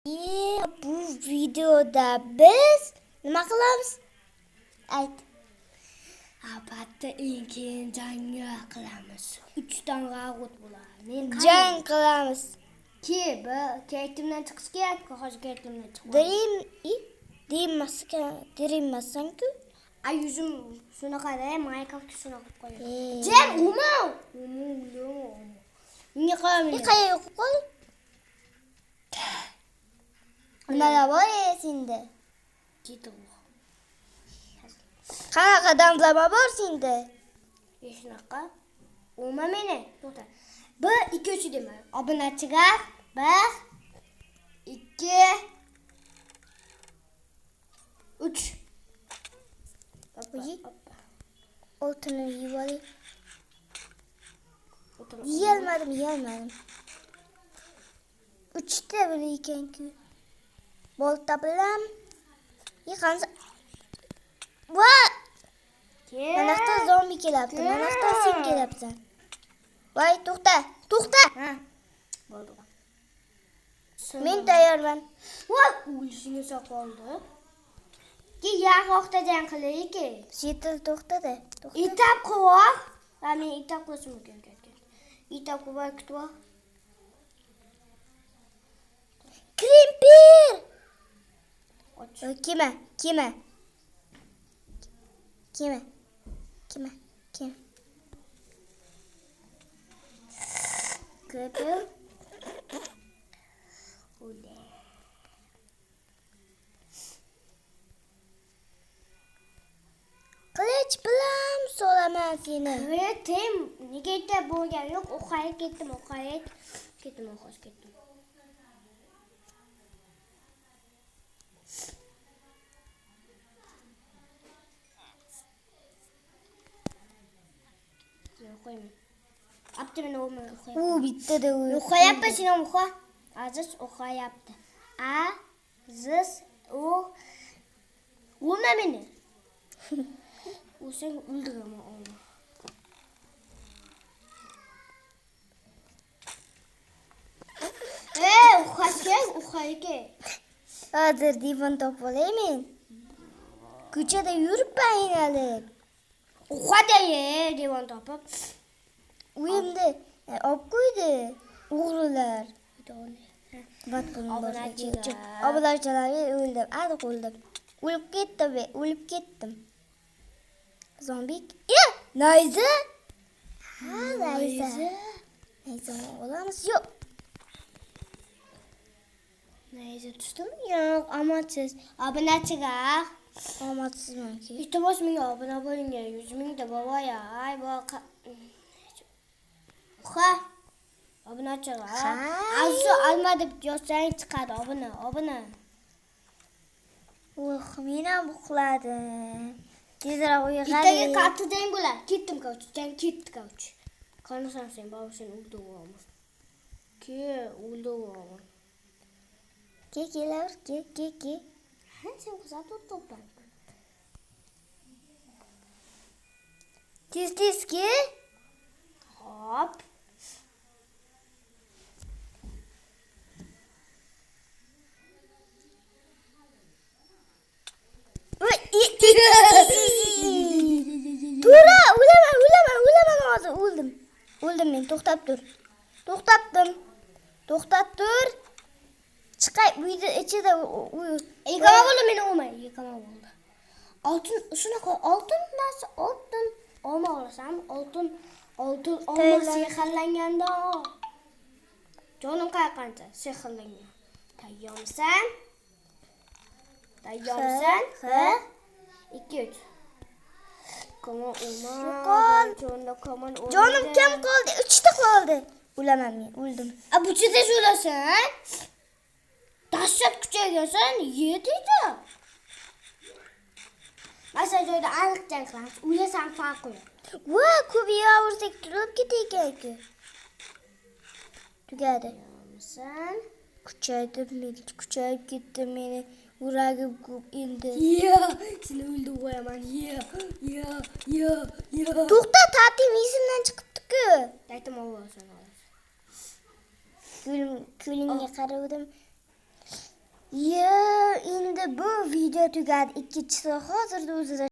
Bu videoda biz nima qilamiz? Ayt. Albatta keyin jang qilamiz. 3 ta g'avut bo'ladi. Jang qilamiz. Kaytimdan chiqish kerak, hozir kaytimdan chiqib. Deymassan-ku. Ay yuzim shunaqa-da, Minecraftga shunaqa qilib qo'yaman. Jam umov. Menga qo'ymayman. Qayerga qo'yib qol? Nimalar bor senda? Ketib. Qanaqa damlama bor senda? Shunaqa. Uma meni. To'xta. 1 2 3 dema. Obunachiga 1 2 3. O'tini yeyib oling. Yeyolmadim. 3 ta bir ekan-ku. Bolta bilan yiqansa. Manaqda zombi kelyapti. Manaqda sen kelyapsan. Voy, to'xta. Ha. Bo'ldi. Men tayyorman. Voy, o'lishini qoldi. Yaroqda jang qilaylik. Shetil to'xtada. Itap qo'voq. Men itap qo'yishim mumkin. Itap qo'voq kutib. Krimpir. Kima? Krimpir. Qilich bilan so'laman seni. Kritim, nega itap bo'lgan yo'q? O'qayib ketdim. Qo'ymayman. Apti meni o'rmonga qo'yib. U bittada u. O'qayapti seni o'qa. Aziz o'qayapti. Aziz o'rma meni. O'sang o'ldiraman onu. O'qayga. Hozir divon topib olaymen. Ko'chada yuribman aynalib. O'qadaye devon topib. Uyimda olib qo'ydi o'g'rilar. Obunachilarga o'ldim. O'lib ketdim. Zombi. Nayza. Nayza olamiz yo'q. Nayza tushdim? Yo'q, omadsiz. Obunachiga. Omadsizmanki. Iltimos menga obuna bo'ling. 100 ming da boboya. Ay bu obunachiga. Azu alma deb yozsang chiqadi obuna. Men ham uxladim. Tezroq uyg'oning. Bittaga katta jang bo'lar. Ketdim couch. Qanasan sen, baba sen o'ldirib. O'ldirib. Kelar. Sen kuzatib to'plan. Tez-tezki. Hop. Tura, o'laman hozir, o'ldim men, to'xtab tur. To'xtab tur. Chiqay, uyda ichida Yigama bo'ldi meni o'lmay, bo'ldi. Oltin, shunaqa oltin narsa, oltin olma olasam, oltin olma sehrlanganda. Jonim qancha sehrlangan. Tayyormisan? Ha? 2 3. Jonim kam qoldi? 3 ta qoldi. O'laman men, o'ldim. Bu chida o'lasan? Dashshat kuchaygansan, yedingda. Masal joyda aniq jang qilamiz. O'lasan farqi yo'q. Ko'p yeyavursak turib ketaykan-ku. Tugadi. Sen kuchayib ketdi meni. Yuragim ko'p endi. Seni o'ldirib qo'yaman. To'xta, tatim esimdan chiqibdi-ku. Aytdim ovozni. Ko'lingga qaradim. Yo, endi bu video tugadi. Ikkinchisi hozirda o'zida